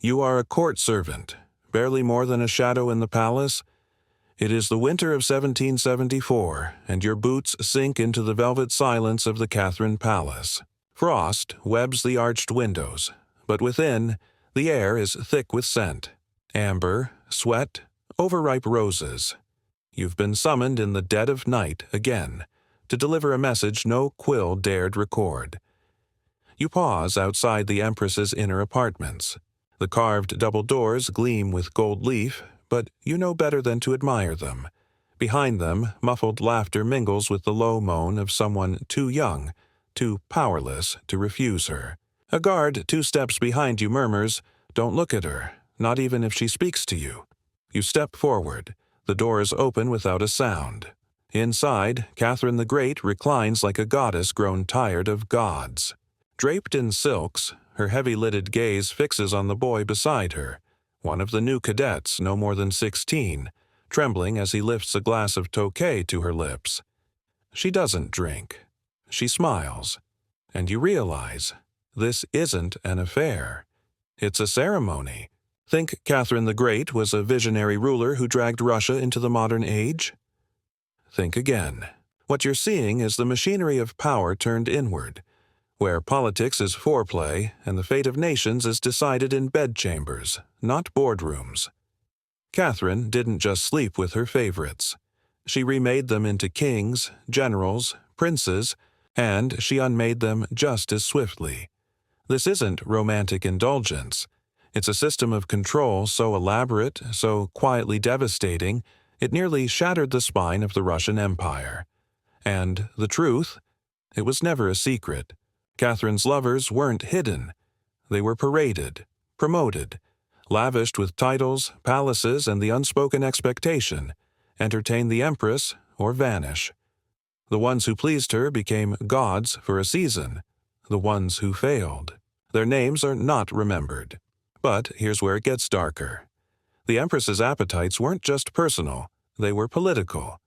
You are a court servant, barely more than a shadow in the palace. It is the winter of 1774, and your boots sink into the velvet silence of the Catherine Palace. Frost webs the arched windows, but within, the air is thick with scent. Amber, sweat, overripe roses. You've been summoned in the dead of night again, to deliver a message no quill dared record. You pause outside the Empress's inner apartments. The carved double doors gleam with gold leaf, but you know better than to admire them. Behind them, muffled laughter mingles with the low moan of someone too young, too powerless to refuse her. A guard 2 steps behind you murmurs, "Don't look at her, not even if she speaks to you." You step forward. The doors open without a sound. Inside, Catherine the Great reclines like a goddess grown tired of gods. Draped in silks, her heavy-lidded gaze fixes on the boy beside her, one of the new cadets no more than 16, trembling as he lifts a glass of Tokay to her lips. She doesn't drink. She smiles. And you realize, this isn't an affair. It's a ceremony. Think Catherine the Great was a visionary ruler who dragged Russia into the modern age? Think again. What you're seeing is the machinery of power turned inward, where politics is foreplay and the fate of nations is decided in bedchambers, not boardrooms. Catherine didn't just sleep with her favorites. She remade them into kings, generals, princes, and she unmade them just as swiftly. This isn't romantic indulgence. It's a system of control so elaborate, so quietly devastating, it nearly shattered the spine of the Russian Empire. And the truth? It was never a secret. Catherine's lovers weren't hidden. They were paraded, promoted, lavished with titles, palaces, and the unspoken expectation, entertain the Empress or vanish. The ones who pleased her became gods for a season. The ones who failed. Their names are not remembered. But here's where it gets darker. The Empress's appetites weren't just personal, they were political.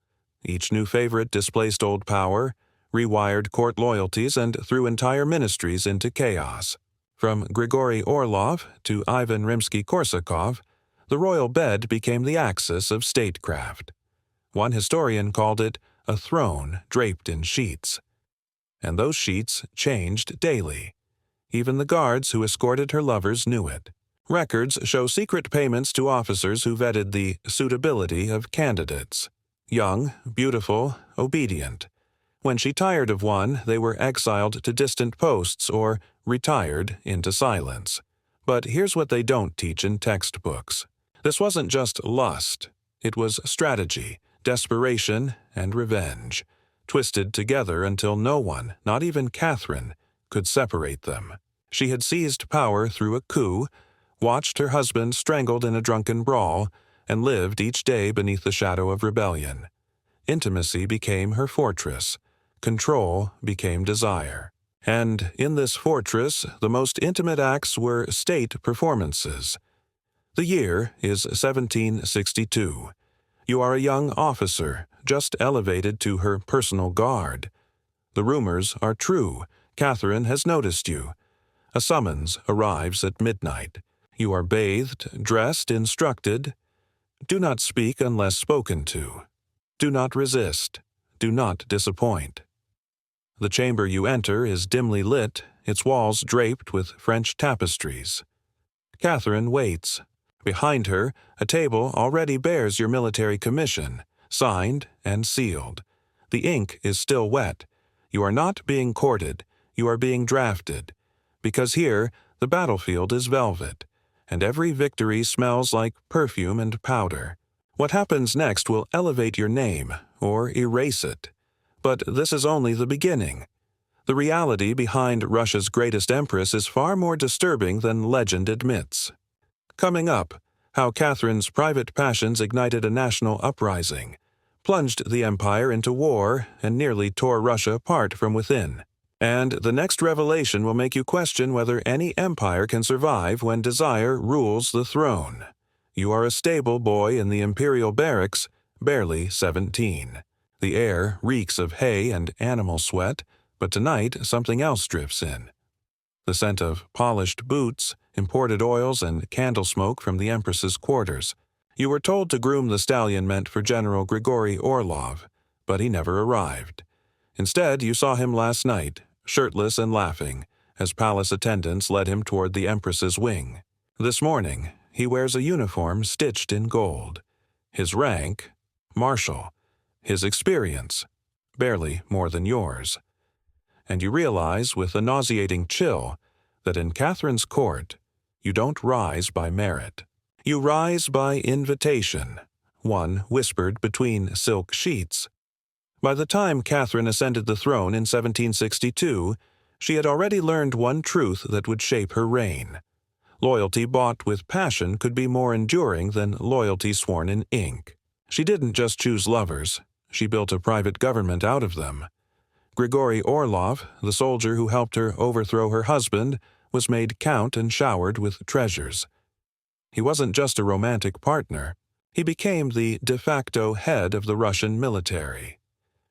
Each new favorite displaced old power, rewired court loyalties, and threw entire ministries into chaos. From Grigory Orlov to Ivan Rimsky-Korsakov, the royal bed became the axis of statecraft. One historian called it a throne draped in sheets. And those sheets changed daily. Even the guards who escorted her lovers knew it. Records show secret payments to officers who vetted the suitability of candidates. Young, beautiful, obedient. When she tired of one, they were exiled to distant posts or retired into silence. But here's what they don't teach in textbooks. This wasn't just lust. It was strategy, desperation, and revenge, twisted together until no one, not even Catherine, could separate them. She had seized power through a coup, watched her husband strangled in a drunken brawl, and lived each day beneath the shadow of rebellion. Intimacy became her fortress. Control became desire. And in this fortress, the most intimate acts were state performances. The year is 1762. You are a young officer, just elevated to her personal guard. The rumors are true. Catherine has noticed you. A summons arrives at midnight. You are bathed, dressed, instructed. Do not speak unless spoken to. Do not resist. Do not disappoint. The chamber you enter is dimly lit, its walls draped with French tapestries. Catherine waits. Behind her, a table already bears your military commission, signed and sealed. The ink is still wet. You are not being courted. You are being drafted. Because here, the battlefield is velvet, and every victory smells like perfume and powder. What happens next will elevate your name or erase it. But this is only the beginning. The reality behind Russia's greatest empress is far more disturbing than legend admits. Coming up, how Catherine's private passions ignited a national uprising, plunged the empire into war, and nearly tore Russia apart from within. And the next revelation will make you question whether any empire can survive when desire rules the throne. You are a stable boy in the Imperial barracks, barely 17. The air reeks of hay and animal sweat, but tonight something else drifts in. The scent of polished boots imported oils and candle smoke from the Empress's quarters. You were told to groom the stallion meant for General Grigory Orlov, but he never arrived. Instead, you saw him last night, shirtless and laughing, as palace attendants led him toward the Empress's wing. This morning, he wears a uniform stitched in gold. His rank, Marshal. His experience, barely more than yours. And you realize with a nauseating chill that in Catherine's court, you don't rise by merit. You rise by invitation, one whispered between silk sheets. By the time Catherine ascended the throne in 1762, she had already learned one truth that would shape her reign. Loyalty bought with passion could be more enduring than loyalty sworn in ink. She didn't just choose lovers, she built a private government out of them. Grigory Orlov, the soldier who helped her overthrow her husband, was made count and showered with treasures. He wasn't just a romantic partner. He became the de facto head of the Russian military.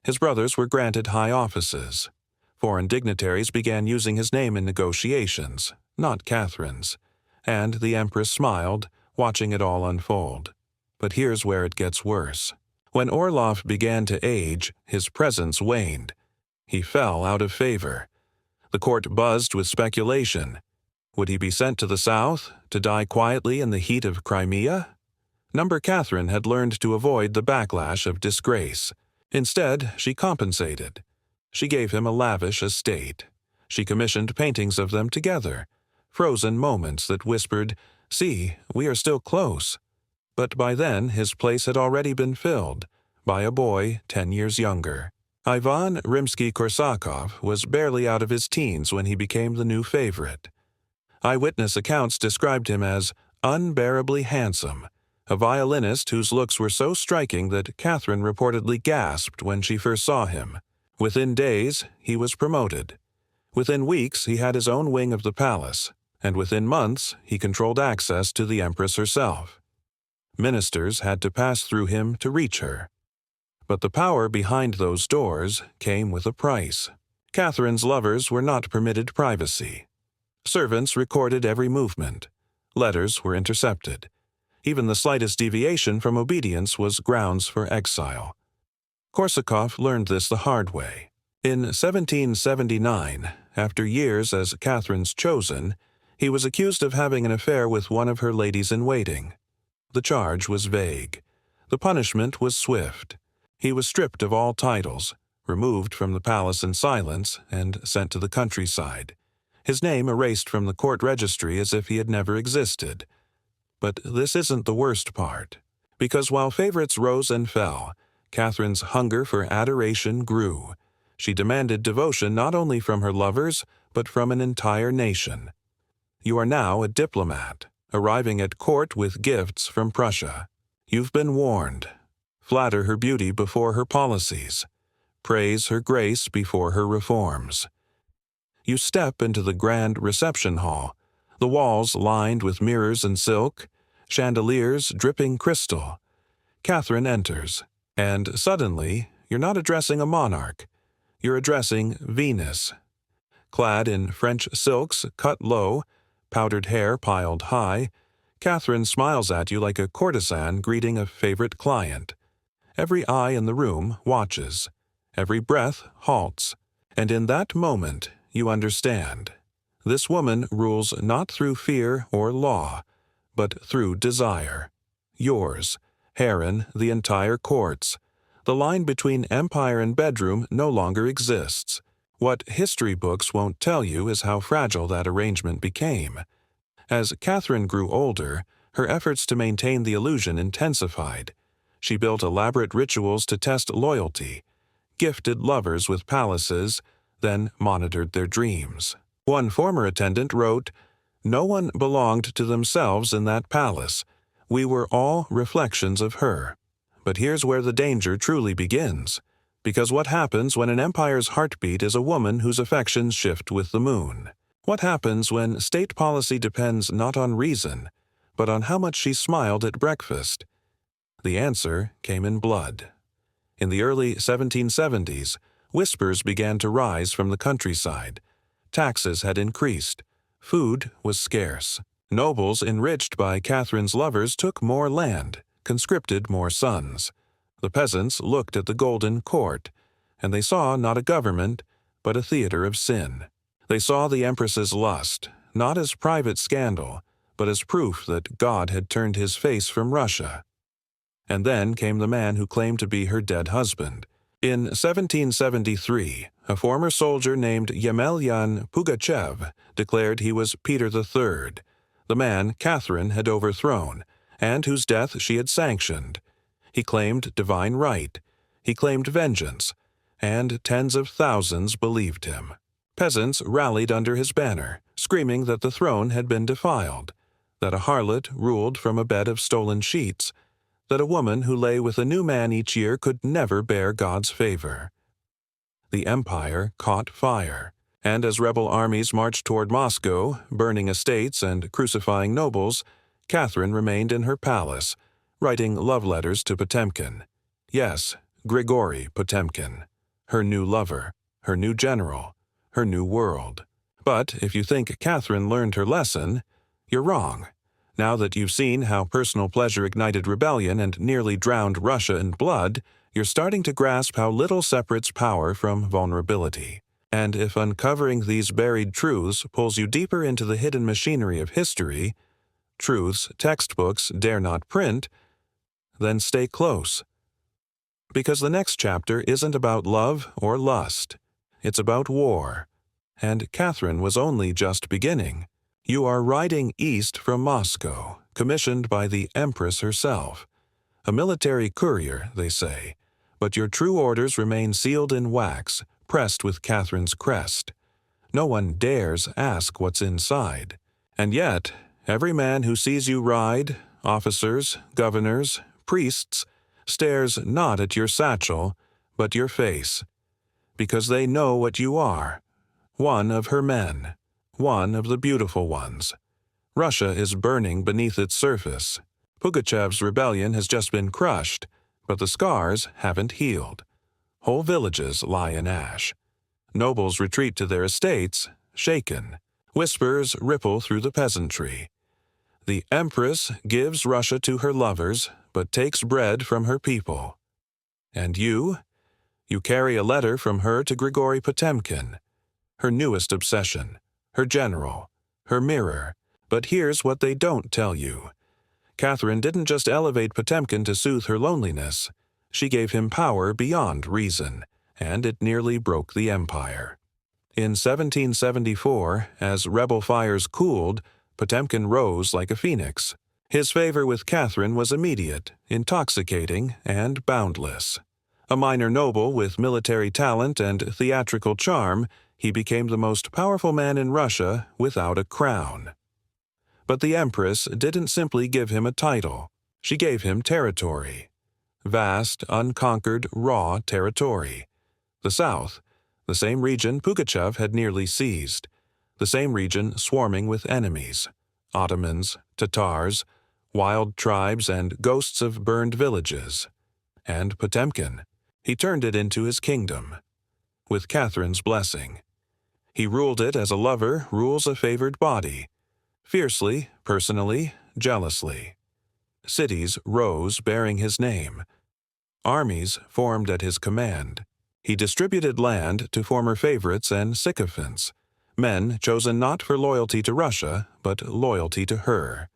His brothers were granted high offices. Foreign dignitaries began using his name in negotiations, not Catherine's, and the Empress smiled, watching it all unfold. But here's where it gets worse. When Orlov began to age, his presence waned. He fell out of favor. The court buzzed with speculation. Would he be sent to the south, to die quietly in the heat of Crimea? Number Catherine had learned to avoid the backlash of disgrace. Instead, she compensated. She gave him a lavish estate. She commissioned paintings of them together, frozen moments that whispered, "See, we are still close." But by then his place had already been filled, by a boy 10 years younger. Ivan Rimsky-Korsakov was barely out of his teens when he became the new favorite. Eyewitness accounts described him as unbearably handsome, a violinist whose looks were so striking that Catherine reportedly gasped when she first saw him. Within days, he was promoted. Within weeks, he had his own wing of the palace, and within months, he controlled access to the Empress herself. Ministers had to pass through him to reach her. But the power behind those doors came with a price. Catherine's lovers were not permitted privacy. Servants recorded every movement. Letters were intercepted. Even the slightest deviation from obedience was grounds for exile. Korsakov learned this the hard way. In 1779, after years as Catherine's chosen, he was accused of having an affair with one of her ladies-in-waiting. The charge was vague. The punishment was swift. He was stripped of all titles, removed from the palace in silence, and sent to the countryside. His name erased from the court registry as if he had never existed. But this isn't the worst part, because while favorites rose and fell, Catherine's hunger for adoration grew. She demanded devotion not only from her lovers, but from an entire nation. You are now a diplomat, arriving at court with gifts from Prussia. You've been warned. Flatter her beauty before her policies. Praise her grace before her reforms. You step into the grand reception hall, the walls lined with mirrors and silk, chandeliers dripping crystal. Catherine enters, and suddenly you're not addressing a monarch. You're addressing Venus. Clad in French silks cut low, powdered hair piled high, Catherine smiles at you like a courtesan greeting a favorite client. Every eye in the room watches. Every breath halts. And in that moment, you understand. This woman rules not through fear or law, but through desire. Yours, Heron, the entire courts. The line between empire and bedroom no longer exists. What history books won't tell you is how fragile that arrangement became. As Catherine grew older, her efforts to maintain the illusion intensified. She built elaborate rituals to test loyalty, gifted lovers with palaces, then monitored their dreams. One former attendant wrote, "No one belonged to themselves in that palace. We were all reflections of her." But here's where the danger truly begins. Because what happens when an empire's heartbeat is a woman whose affections shift with the moon? What happens when state policy depends not on reason, but on how much she smiled at breakfast? The answer came in blood. In the early 1770s, whispers began to rise from the countryside. Taxes had increased. Food was scarce. Nobles enriched by Catherine's lovers took more land, conscripted more sons. The peasants looked at the golden court, and they saw not a government, but a theater of sin. They saw the empress's lust, not as private scandal, but as proof that God had turned his face from Russia. And then came the man who claimed to be her dead husband. In 1773, a former soldier named Yemelyan Pugachev declared he was Peter III, the man Catherine had overthrown, and whose death she had sanctioned. He claimed divine right. He claimed vengeance, and tens of thousands believed him. Peasants rallied under his banner, screaming that the throne had been defiled, that a harlot ruled from a bed of stolen sheets, that a woman who lay with a new man each year could never bear God's favor. The empire caught fire, and as rebel armies marched toward Moscow, burning estates and crucifying nobles, Catherine remained in her palace, writing love letters to Potemkin. Yes, Grigory Potemkin, her new lover, her new general, her new world. But if you think Catherine learned her lesson, you're wrong. Now that you've seen how personal pleasure ignited rebellion and nearly drowned Russia in blood, you're starting to grasp how little separates power from vulnerability. And if uncovering these buried truths pulls you deeper into the hidden machinery of history, truths textbooks dare not print, then stay close. Because the next chapter isn't about love or lust. It's about war. And Catherine was only just beginning. You are riding east from Moscow, commissioned by the Empress herself. A military courier, they say, but your true orders remain sealed in wax, pressed with Catherine's crest. No one dares ask what's inside. And yet, every man who sees you ride, officers, governors, priests, stares not at your satchel, but your face, because they know what you are, one of her men. One of the beautiful ones. Russia is burning beneath its surface. Pugachev's rebellion has just been crushed, but the scars haven't healed. Whole villages lie in ash. Nobles retreat to their estates, shaken. Whispers ripple through the peasantry. The Empress gives Russia to her lovers, but takes bread from her people. And you? You carry a letter from her to Grigory Potemkin, her newest obsession. Her general, her mirror. But here's what they don't tell you. Catherine didn't just elevate Potemkin to soothe her loneliness. She gave him power beyond reason, and it nearly broke the empire. In 1774, as rebel fires cooled, Potemkin rose like a phoenix. His favor with Catherine was immediate, intoxicating, and boundless. A minor noble with military talent and theatrical charm, he became the most powerful man in Russia without a crown. But the Empress didn't simply give him a title. She gave him territory. Vast, unconquered, raw territory. The south, the same region Pugachev had nearly seized. The same region swarming with enemies. Ottomans, Tatars, wild tribes, and ghosts of burned villages. And Potemkin. He turned it into his kingdom. With Catherine's blessing. He ruled it as a lover rules a favored body, fiercely, personally, jealously. Cities rose bearing his name. Armies formed at his command. He distributed land to former favorites and sycophants, men chosen not for loyalty to Russia, but loyalty to her.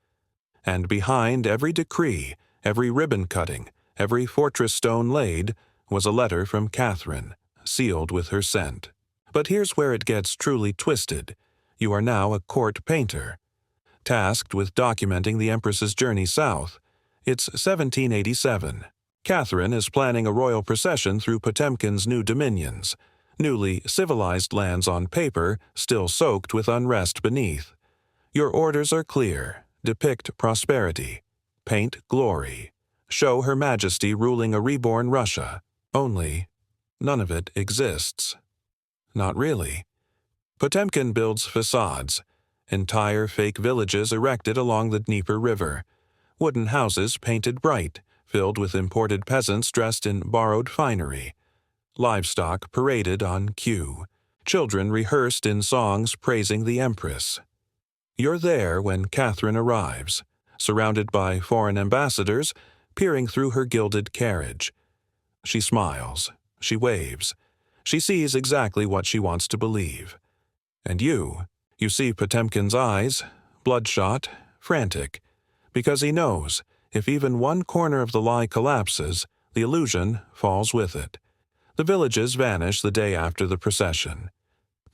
And behind every decree, every ribbon cutting, every fortress stone laid, was a letter from Catherine, sealed with her scent. But here's where it gets truly twisted. You are now a court painter. Tasked with documenting the Empress's journey south. It's 1787. Catherine is planning a royal procession through Potemkin's new dominions, newly civilized lands on paper, still soaked with unrest beneath. Your orders are clear. Depict prosperity. Paint glory. Show Her Majesty ruling a reborn Russia. Only, none of it exists. Not really. Potemkin builds facades, entire fake villages erected along the Dnieper River, wooden houses painted bright, filled with imported peasants dressed in borrowed finery, livestock paraded on cue, children rehearsed in songs praising the Empress. You're there when Catherine arrives, surrounded by foreign ambassadors, peering through her gilded carriage. She smiles. She waves. She sees exactly what she wants to believe. And you see Potemkin's eyes, bloodshot, frantic, because he knows if even one corner of the lie collapses, the illusion falls with it. The villages vanish the day after the procession.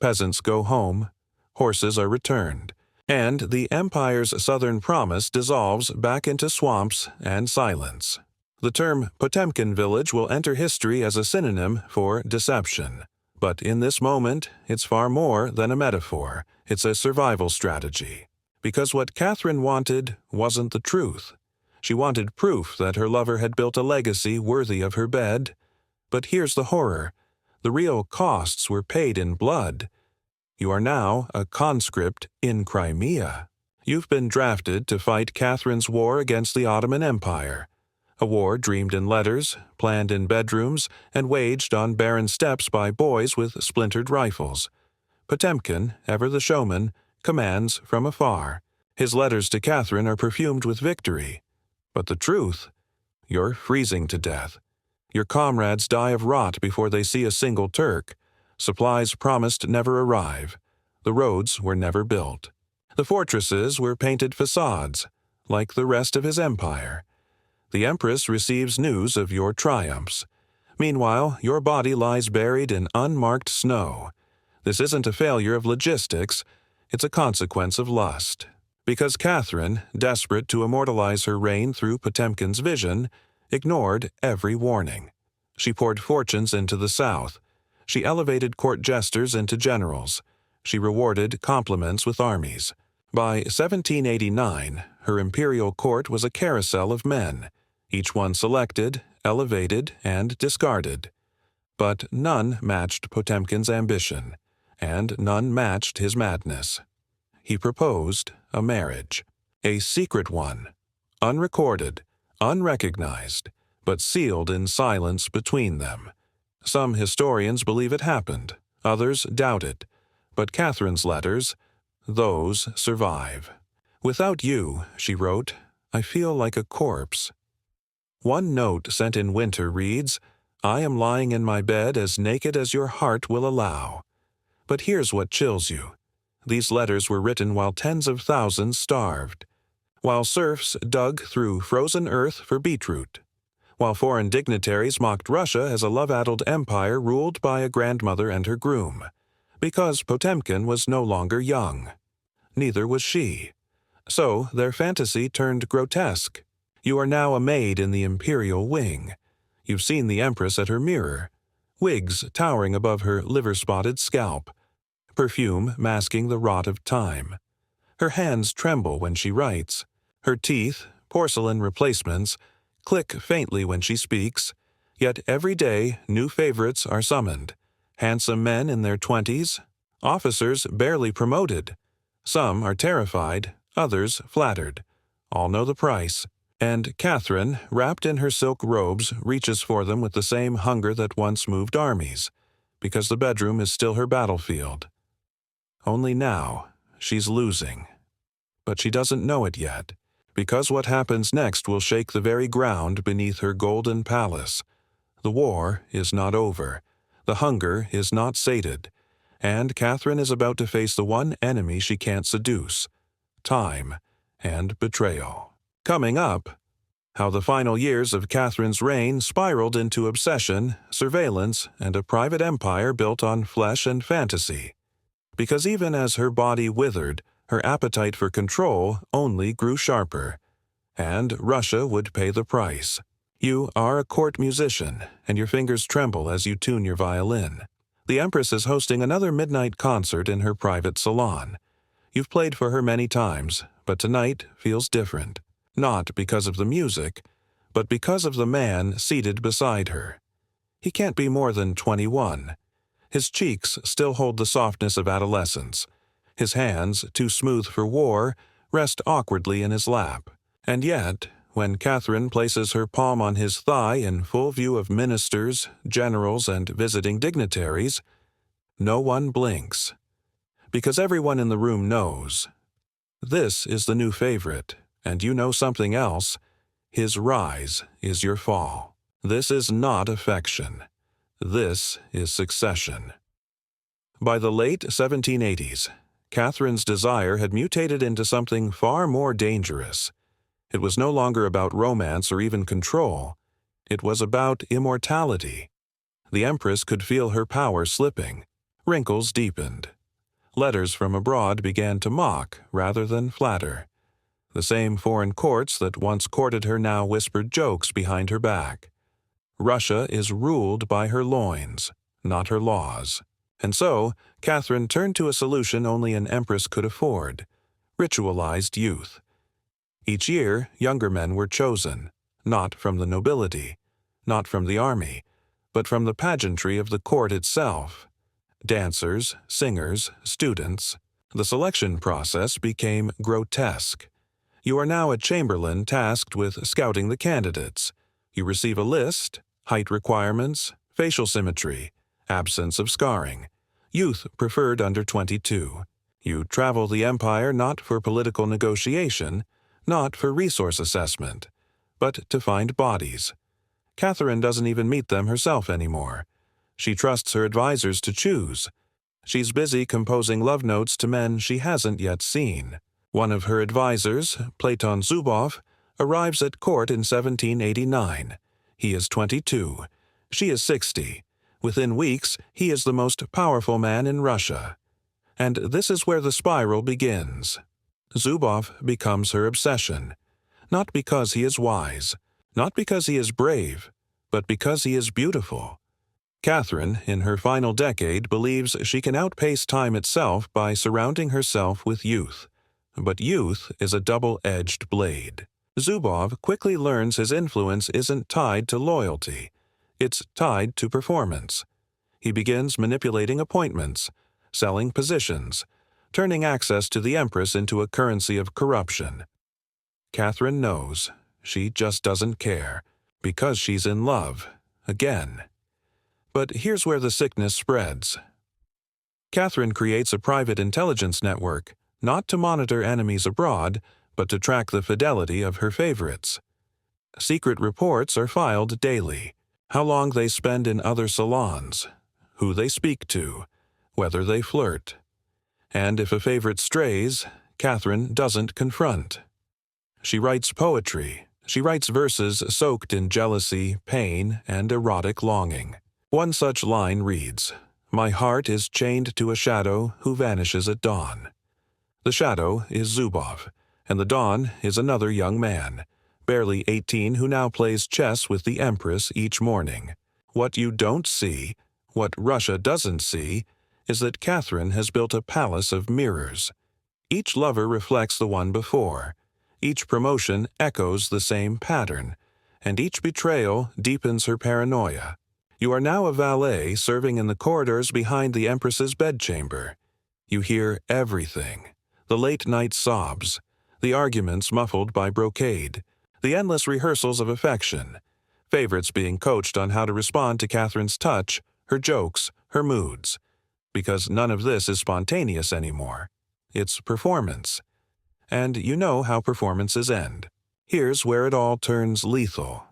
Peasants go home, horses are returned, and the empire's southern promise dissolves back into swamps and silence. The term Potemkin village will enter history as a synonym for deception. But in this moment, it's far more than a metaphor. It's a survival strategy. Because what Catherine wanted wasn't the truth. She wanted proof that her lover had built a legacy worthy of her bed. But here's the horror. The real costs were paid in blood. You are now a conscript in Crimea. You've been drafted to fight Catherine's war against the Ottoman Empire. A war dreamed in letters, planned in bedrooms, and waged on barren steppes by boys with splintered rifles. Potemkin, ever the showman, commands from afar. His letters to Catherine are perfumed with victory. But the truth? You're freezing to death. Your comrades die of rot before they see a single Turk. Supplies promised never arrive. The roads were never built. The fortresses were painted facades, like the rest of his empire. The Empress receives news of your triumphs. Meanwhile, your body lies buried in unmarked snow. This isn't a failure of logistics, it's a consequence of lust. Because Catherine, desperate to immortalize her reign through Potemkin's vision, ignored every warning. She poured fortunes into the south. She elevated court jesters into generals. She rewarded compliments with armies. By 1789, her imperial court was a carousel of men, each one selected, elevated, and discarded. But none matched Potemkin's ambition, and none matched his madness. He proposed a marriage, a secret one, unrecorded, unrecognized, but sealed in silence between them. Some historians believe it happened, others doubt it, but Catherine's letters, those survive. "Without you," she wrote, "I feel like a corpse." One note sent in winter reads, "I am lying in my bed as naked as your heart will allow." But here's what chills you. These letters were written while tens of thousands starved, while serfs dug through frozen earth for beetroot, while foreign dignitaries mocked Russia as a love-addled empire ruled by a grandmother and her groom, because Potemkin was no longer young. Neither was she. So their fantasy turned grotesque. You are now a maid in the imperial wing. You've seen the Empress at her mirror, wigs towering above her liver-spotted scalp, perfume masking the rot of time. Her hands tremble when she writes. Her teeth, porcelain replacements, click faintly when she speaks, yet every day new favorites are summoned. Handsome men in their 20s, officers barely promoted. Some are terrified, others flattered. All know the price. And Catherine, wrapped in her silk robes, reaches for them with the same hunger that once moved armies, because the bedroom is still her battlefield. Only now, she's losing. But she doesn't know it yet, because what happens next will shake the very ground beneath her golden palace. The war is not over. The hunger is not sated. And Catherine is about to face the one enemy she can't seduce: time and betrayal. Coming up, how the final years of Catherine's reign spiraled into obsession, surveillance, and a private empire built on flesh and fantasy. Because even as her body withered, her appetite for control only grew sharper. And Russia would pay the price. You are a court musician, and your fingers tremble as you tune your violin. The Empress is hosting another midnight concert in her private salon. You've played for her many times, but tonight feels different. Not because of the music, but because of the man seated beside her. He can't be more than 21. His cheeks still hold the softness of adolescence. His hands, too smooth for war, rest awkwardly in his lap. And yet, when Catherine places her palm on his thigh in full view of ministers, generals, and visiting dignitaries, no one blinks. Because everyone in the room knows This is the new favorite, and you know something else. His rise is your fall. This is not affection. This is succession. By the late 1780s, Catherine's desire had mutated into something far more dangerous. It was no longer about romance or even control. It was about immortality. The Empress could feel her power slipping. Wrinkles deepened. Letters from abroad began to mock rather than flatter. The same foreign courts that once courted her now whispered jokes behind her back. Russia is ruled by her loins, not her laws. And so, Catherine turned to a solution only an empress could afford: ritualized youth. Each year, younger men were chosen, not from the nobility, not from the army, but from the pageantry of the court itself. Dancers, singers, students. The selection process became grotesque. You are now a chamberlain tasked with scouting the candidates. You receive a list: height requirements, facial symmetry, absence of scarring, youth preferred under 22. You travel the empire not for political negotiation, not for resource assessment, but to find bodies. Catherine doesn't even meet them herself anymore. She trusts her advisors to choose. She's busy composing love notes to men she hasn't yet seen. One of her advisors, Platon Zubov, arrives at court in 1789. He is 22. She is 60. Within weeks, he is the most powerful man in Russia. And this is where the spiral begins. Zubov becomes her obsession, not because he is wise, not because he is brave, but because he is beautiful. Catherine, in her final decade, believes she can outpace time itself by surrounding herself with youth. But youth is a double-edged blade. Zubov quickly learns his influence isn't tied to loyalty. It's tied to performance. He begins manipulating appointments, selling positions, turning access to the Empress into a currency of corruption. Catherine knows. She just doesn't care, because she's in love, again. But here's where the sickness spreads. Catherine creates a private intelligence network, not to monitor enemies abroad, but to track the fidelity of her favorites. Secret reports are filed daily: how long they spend in other salons, who they speak to, whether they flirt. And if a favorite strays, Catherine doesn't confront. She writes poetry. She writes verses soaked in jealousy, pain, and erotic longing. One such line reads, "My heart is chained to a shadow who vanishes at dawn." The shadow is Zubov, and the dawn is another young man, barely 18, who now plays chess with the Empress each morning. What you don't see, what Russia doesn't see, is that Catherine has built a palace of mirrors. Each lover reflects the one before. Each promotion echoes the same pattern, and each betrayal deepens her paranoia. You are now a valet serving in the corridors behind the Empress's bedchamber. You hear everything: the late-night sobs, the arguments muffled by brocade, the endless rehearsals of affection, favorites being coached on how to respond to Catherine's touch, her jokes, her moods. Because none of this is spontaneous anymore. It's performance. And you know how performances end. Here's where it all turns lethal.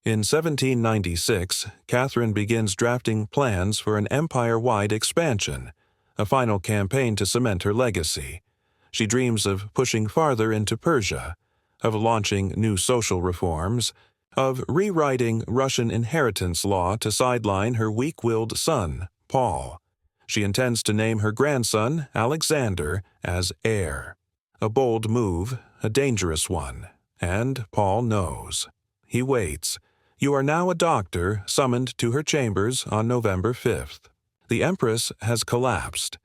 In 1796, Catherine begins drafting plans for an empire-wide expansion, a final campaign to cement her legacy. She dreams of pushing farther into Persia, of launching new social reforms, of rewriting Russian inheritance law to sideline her weak-willed son, Paul. She intends to name her grandson, Alexander, as heir. A bold move, a dangerous one, and Paul knows. He waits. You are now a doctor summoned to her chambers on November 5th. The Empress has collapsed.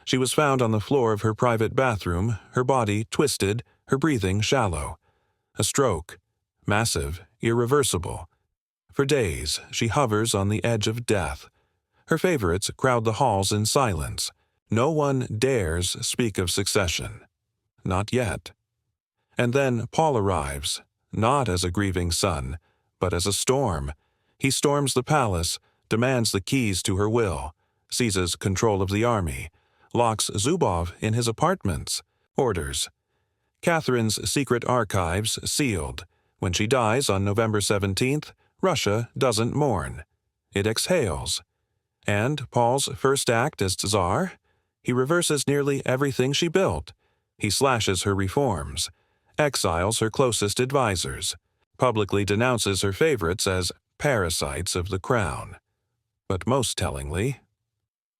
She was found on the floor of her private bathroom, her body twisted, her breathing shallow. A stroke. Massive, irreversible. For days, she hovers on the edge of death. Her favorites crowd the halls in silence. No one dares speak of succession. Not yet. And then Paul arrives, not as a grieving son, but as a storm. He storms the palace, demands the keys to her will, seizes control of the army, locks Zubov in his apartments, Orders. Catherine's secret archives sealed. When she dies on November 17th, Russia doesn't mourn. It exhales. And Paul's first act as Tsar? He reverses nearly everything she built. He slashes her reforms, exiles her closest advisors, publicly denounces her favorites as parasites of the crown. But most tellingly,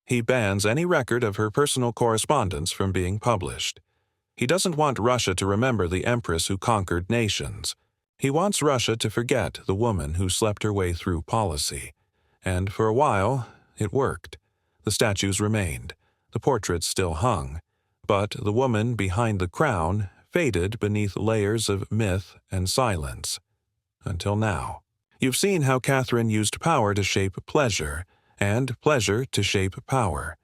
he bans any record of her personal correspondence from being published. He doesn't want Russia to remember the empress who conquered nations. He wants Russia to forget the woman who slept her way through policy. And for a while, it worked. The statues remained. The portraits still hung. But the woman behind the crown faded beneath layers of myth and silence. Until now. You've seen how Catherine used power to shape pleasure, and pleasure to shape power.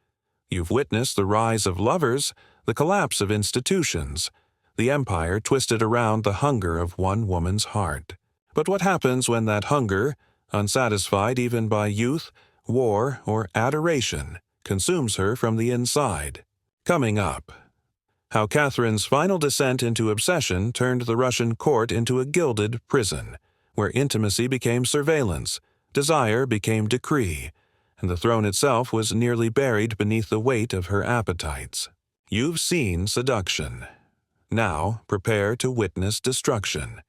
You've witnessed the rise of lovers, the collapse of institutions, the empire twisted around the hunger of one woman's heart. But what happens when that hunger, unsatisfied even by youth, war, or adoration, consumes her from the inside? Coming up, how Catherine's final descent into obsession turned the Russian court into a gilded prison, where intimacy became surveillance, desire became decree, and the throne itself was nearly buried beneath the weight of her appetites. You've seen seduction. Now prepare to witness destruction.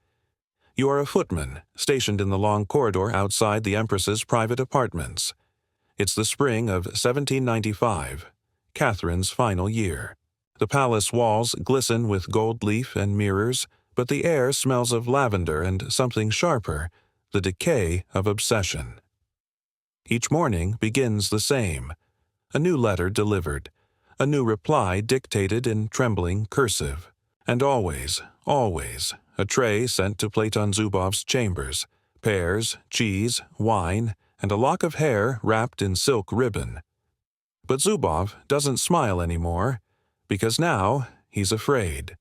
You are a footman, stationed in the long corridor outside the Empress's private apartments. It's the spring of 1795, Catherine's final year. The palace walls glisten with gold leaf and mirrors, but the air smells of lavender and something sharper, the decay of obsession. Each morning begins the same. A new letter delivered, a new reply dictated in trembling cursive, and always, always, a tray sent to Platon Zubov's chambers, pears, cheese, wine, and a lock of hair wrapped in silk ribbon. But Zubov doesn't smile anymore, because now he's afraid.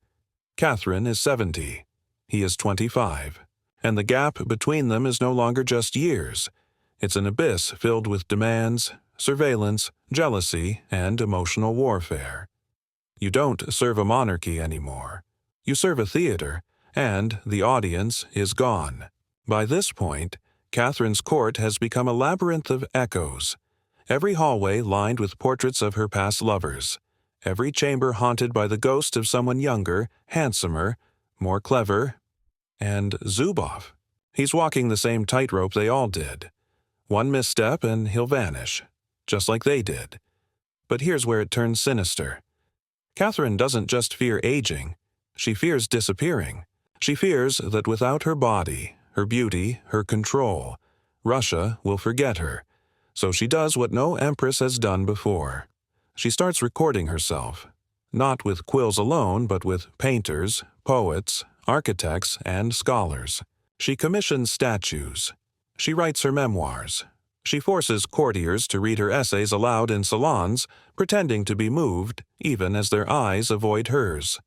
Catherine is 70. He is 25. And the gap between them is no longer just years. It's an abyss filled with demands, surveillance, jealousy, and emotional warfare. You don't serve a monarchy anymore. You serve a theater, and the audience is gone. By this point, Catherine's court has become a labyrinth of echoes. Every hallway lined with portraits of her past lovers. Every chamber haunted by the ghost of someone younger, handsomer, more clever. And Zubov. He's walking the same tightrope they all did. One misstep and he'll vanish, just like they did. But here's where it turns sinister. Catherine doesn't just fear aging. She fears disappearing. She fears that without her body, her beauty, her control, Russia will forget her. So she does what no empress has done before. She starts recording herself, not with quills alone, but with painters, poets, architects, and scholars. She commissions statues. She writes her memoirs. She forces courtiers to read her essays aloud in salons, pretending to be moved, even as their eyes avoid hers.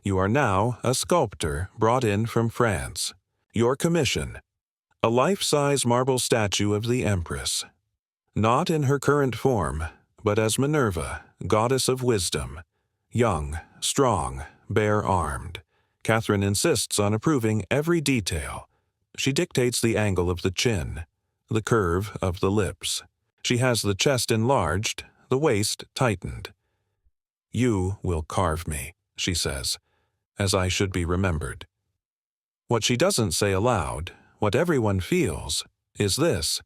You are now a sculptor brought in from France. Your commission: a life-size marble statue of the Empress. Not in her current form, but as Minerva, goddess of wisdom. Young, strong, bare-armed. Catherine insists on approving every detail. She dictates the angle of the chin, the curve of the lips. She has the chest enlarged, the waist tightened. "You will carve me," she says, "as I should be remembered." What she doesn't say aloud, what everyone feels, is this: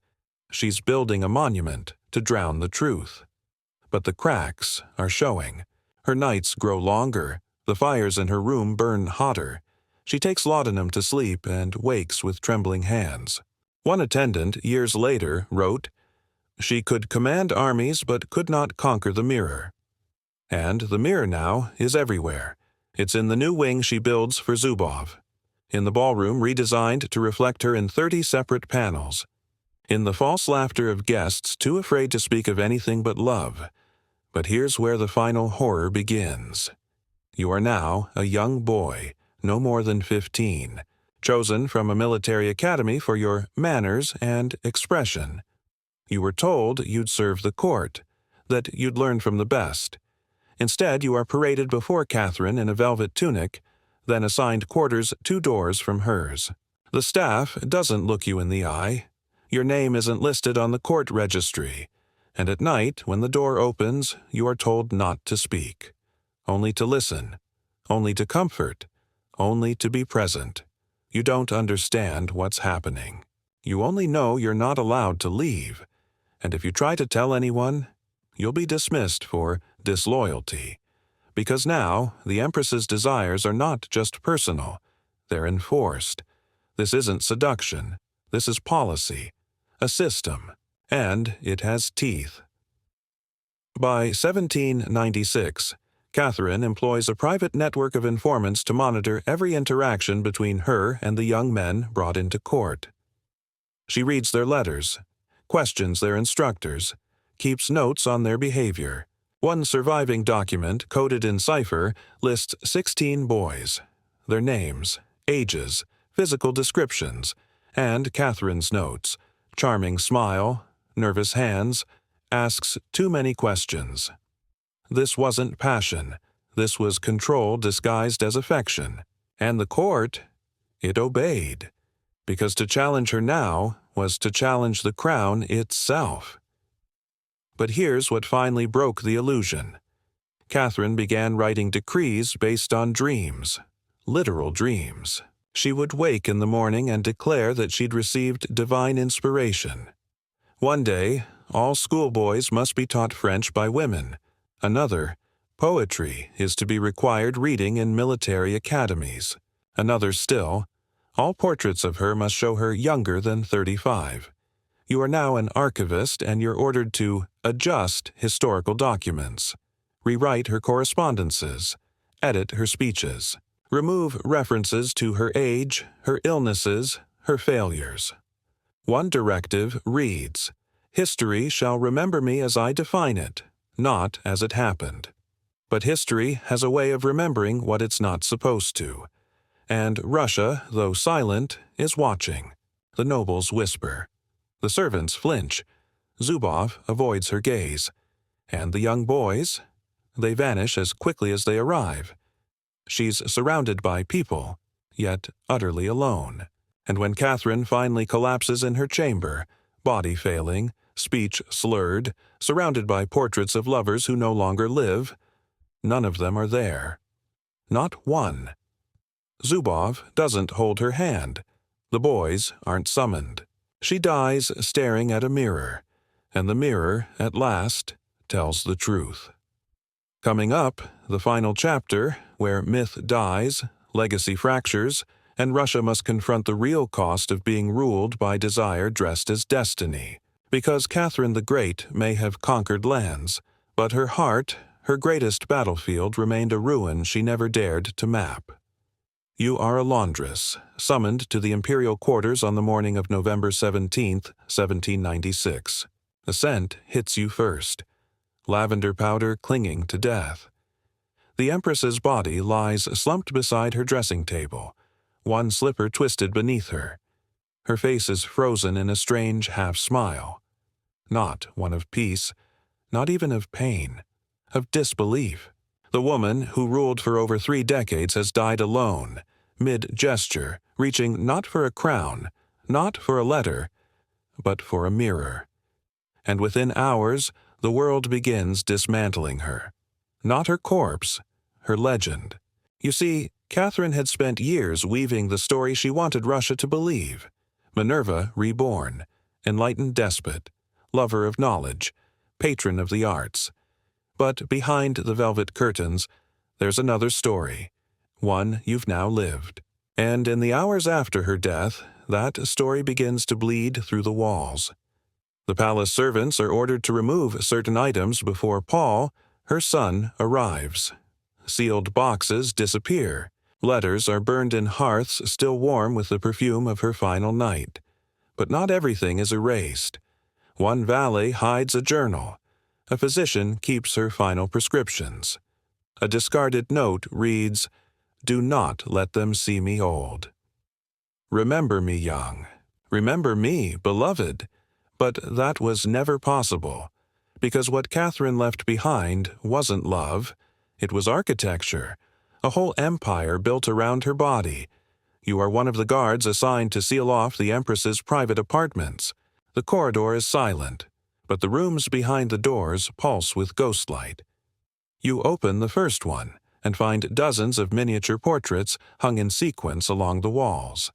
she's building a monument to drown the truth. But the cracks are showing. Her nights grow longer, the fires in her room burn hotter. She takes laudanum to sleep and wakes with trembling hands. One attendant, years later, wrote, "She could command armies but could not conquer the mirror." And the mirror now is everywhere. It's in the new wing she builds for Zubov. In the ballroom redesigned to reflect her in 30 separate panels. In the false laughter of guests too afraid to speak of anything but love. But here's where the final horror begins. You are now a young boy, no more than 15, chosen from a military academy for your manners and expression. You were told you'd serve the court, that you'd learn from the best. Instead, you are paraded before Catherine in a velvet tunic, then assigned quarters 2 doors from hers. The staff doesn't look you in the eye. Your name isn't listed on the court registry, and at night, when the door opens, you are told not to speak, only to listen, only to comfort, only to be present. You don't understand what's happening. You only know you're not allowed to leave, and if you try to tell anyone, you'll be dismissed for disloyalty. Because now, the Empress's desires are not just personal, they're enforced. This isn't seduction, this is policy, a system, and it has teeth. By 1796, Catherine employs a private network of informants to monitor every interaction between her and the young men brought into court. She reads their letters, questions their instructors, keeps notes on their behavior. One surviving document, coded in cipher, lists 16 boys, their names, ages, physical descriptions, and Catherine's notes: charming smile, nervous hands, asks too many questions. This wasn't passion. This was control disguised as affection. And the court, it obeyed. Because to challenge her now was to challenge the crown itself. But here's what finally broke the illusion. Catherine began writing decrees based on dreams, literal dreams. She would wake in the morning and declare that she'd received divine inspiration. One day, all schoolboys must be taught French by women. Another, poetry is to be required reading in military academies. Another still, all portraits of her must show her younger than 35. You are now an archivist and you're ordered to adjust historical documents, rewrite her correspondences, edit her speeches, remove references to her age, her illnesses, her failures. One directive reads, "History shall remember me as I define it, not as it happened." But history has a way of remembering what it's not supposed to. And Russia, though silent, is watching. The nobles whisper. The servants flinch. Zubov avoids her gaze. And the young boys? They vanish as quickly as they arrive. She's surrounded by people, yet utterly alone. And when Catherine finally collapses in her chamber, body failing, speech slurred, surrounded by portraits of lovers who no longer live, none of them are there. Not one. Zubov doesn't hold her hand. The boys aren't summoned. She dies staring at a mirror, and the mirror, at last, tells the truth. Coming up, the final chapter, where myth dies, legacy fractures, and Russia must confront the real cost of being ruled by desire dressed as destiny. Because Catherine the Great may have conquered lands, but her heart, her greatest battlefield, remained a ruin she never dared to map. You are a laundress, summoned to the Imperial quarters on the morning of November 17, 1796. The scent hits you first. Lavender powder clinging to death. The Empress's body lies slumped beside her dressing table, one slipper twisted beneath her. Her face is frozen in a strange half-smile. Not one of peace, not even of pain, of disbelief. The woman who ruled for over 3 decades has died alone, mid-gesture, reaching not for a crown, not for a letter, but for a mirror. And within hours, the world begins dismantling her. Not her corpse, her legend. You see, Catherine had spent years weaving the story she wanted Russia to believe. Minerva reborn, enlightened despot, lover of knowledge, patron of the arts. But behind the velvet curtains, there's another story, one you've now lived. And in the hours after her death, that story begins to bleed through the walls. The palace servants are ordered to remove certain items before Paul, her son, arrives. Sealed boxes disappear. Letters are burned in hearths still warm with the perfume of her final night. But not everything is erased. One valet hides a journal. A physician keeps her final prescriptions. A discarded note reads, "Do not let them see me old." Remember me young. Remember me, beloved. But that was never possible, because what Catherine left behind wasn't love, It was architecture, a whole empire built around her body. You are one of the guards assigned to seal off the Empress's private apartments. The corridor is silent, but the rooms behind the doors pulse with ghostlight. You open the first one and find dozens of miniature portraits hung in sequence along the walls.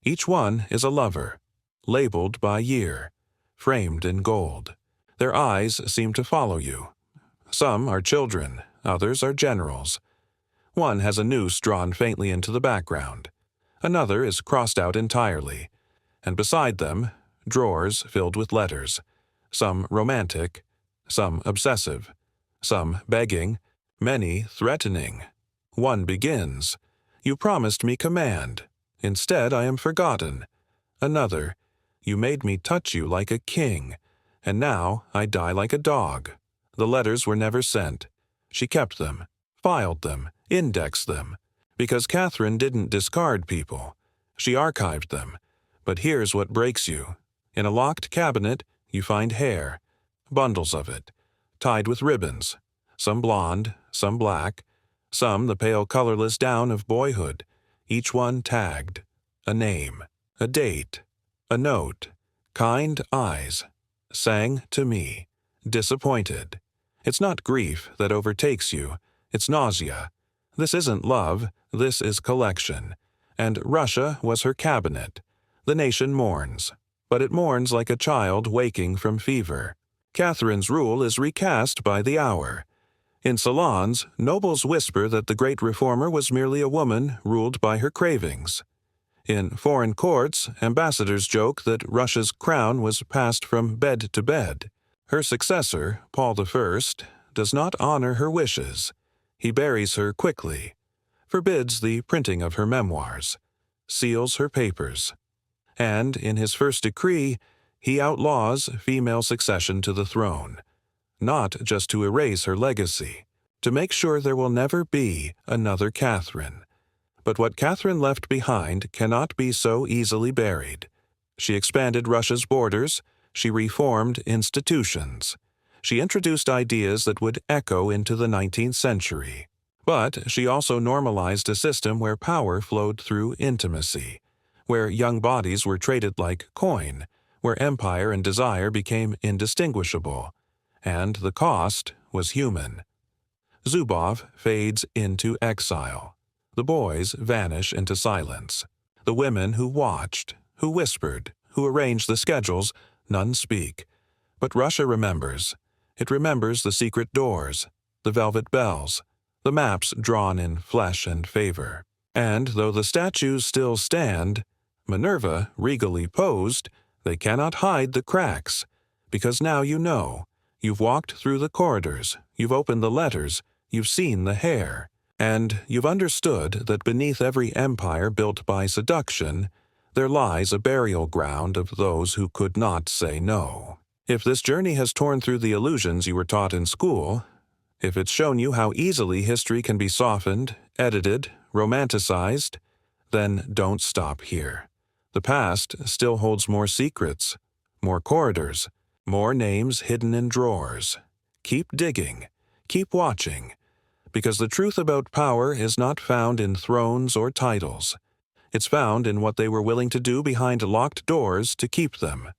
Each one is a lover, labeled by year, framed in gold. Their eyes seem to follow you. Some are children, others are generals. One has a noose drawn faintly into the background. Another is crossed out entirely, and beside them, drawers filled with letters, some romantic, some obsessive, some begging, many threatening. One begins, "You promised me command. Instead, I am forgotten." Another, "You made me touch you like a king, and now I die like a dog." The letters were never sent. She kept them, filed them, indexed them, because Catherine didn't discard people. She archived them. But here's what breaks you. In a locked cabinet, you find hair, bundles of it, tied with ribbons, some blonde, some black, some the pale colorless down of boyhood, each one tagged, a name, a date, a note, kind eyes, sang to me, disappointed. It's not grief that overtakes you, it's nausea. This isn't love, this is collection. And Russia was her cabinet. The nation mourns, but it mourns like a child waking from fever. Catherine's rule is recast by the hour. In salons, nobles whisper that the great reformer was merely a woman ruled by her cravings. In foreign courts, ambassadors joke that Russia's crown was passed from bed to bed. Her successor, Paul I, does not honor her wishes. He buries her quickly, forbids the printing of her memoirs, seals her papers, and in his first decree, he outlaws female succession to the throne, not just to erase her legacy, to make sure there will never be another Catherine. But what Catherine left behind cannot be so easily buried. She expanded Russia's borders, she reformed institutions. She introduced ideas that would echo into the 19th century. But she also normalized a system where power flowed through intimacy, where young bodies were traded like coin, where empire and desire became indistinguishable, and the cost was human. Zubov fades into exile. The boys vanish into silence. The women who watched, who whispered, who arranged the schedules, none speak. But Russia remembers. It remembers the secret doors, the velvet bells, the maps drawn in flesh and favor. And though the statues still stand, Minerva regally posed, they cannot hide the cracks, because now you know. You've walked through the corridors, you've opened the letters, you've seen the hair, and you've understood that beneath every empire built by seduction, there lies a burial ground of those who could not say no. If this journey has torn through the illusions you were taught in school, if it's shown you how easily history can be softened, edited, romanticized, then don't stop here. The past still holds more secrets, more corridors, more names hidden in drawers. Keep digging, keep watching, because the truth about power is not found in thrones or titles. It's found in what they were willing to do behind locked doors to keep them.